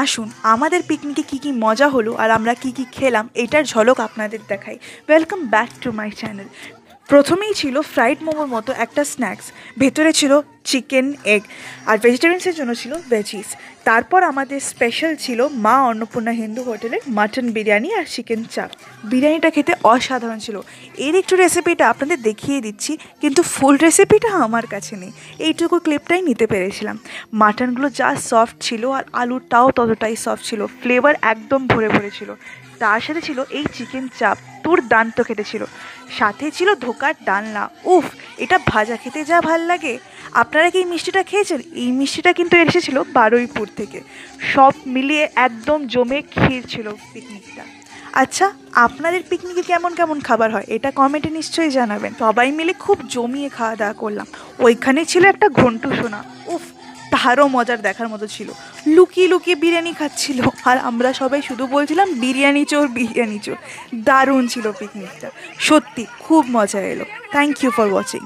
আসুন আমাদের পিকনিকে কী কী মজা হলো আর আমরা কী কী খেলাম এটার ঝলক আপনাদের দেখাই। Welcome back to my channel. প্রথমেই ছিল ফ্রাইড মোমোর মতো একটা স্ন্যাক্স, ভেতরে ছিল চিকেন, এগ আর ভেজিটেরিয়ানসের জন্য ছিল ভেজিস। তারপর আমাদের স্পেশাল ছিল মা অন্নপূর্ণা হিন্দু হোটেলের মাটন বিরিয়ানি আর চিকেন চাপ। বিরিয়ানিটা খেতে অসাধারণ ছিল। এর একটু রেসিপিটা আপনাদের দেখিয়ে দিচ্ছি, কিন্তু ফুল রেসিপিটা আমার কাছে নেই, এইটুকু ক্লিপটাই নিতে পেরেছিলাম। মাটনগুলো যা সফট ছিল আর আলুটাও ততটাই সফট ছিল, ফ্লেভার একদম ভরে ভরে ছিল। তার সাথে ছিল এই চিকেন চাপ, দুর্দান্ত খেতে ছিল। সাথে ছিল ধোকার ডালনা, উফ, এটা ভাজা খেতে যা ভাল লাগে। আপনারা কি এই মিষ্টিটা খেয়েছেন? এই মিষ্টিটা কিন্তু এসেছিল বারুইপুর থেকে। সব মিলিয়ে একদম জমে ক্ষীর ছিল পিকনিকটা। আচ্ছা, আপনাদের পিকনিকে কেমন কেমন খাবার হয় এটা কমেন্টে নিশ্চয়ই জানাবেন। সবাই মিলে খুব জমিয়ে খাওয়া দাওয়া করলাম। ওইখানে ছিল একটা ঘন্টু সোনা, উফ, তারও মজার দেখার মতো ছিল। লুকিয়ে লুকিয়ে বিরিয়ানি খাচ্ছিল আর আমরা সবাই শুধু বলছিলাম বিরিয়ানি চোর বিরিয়ানি চোর। দারুণ ছিল পিকনিকটা, সত্যি খুব মজা এলো। Thank you for watching.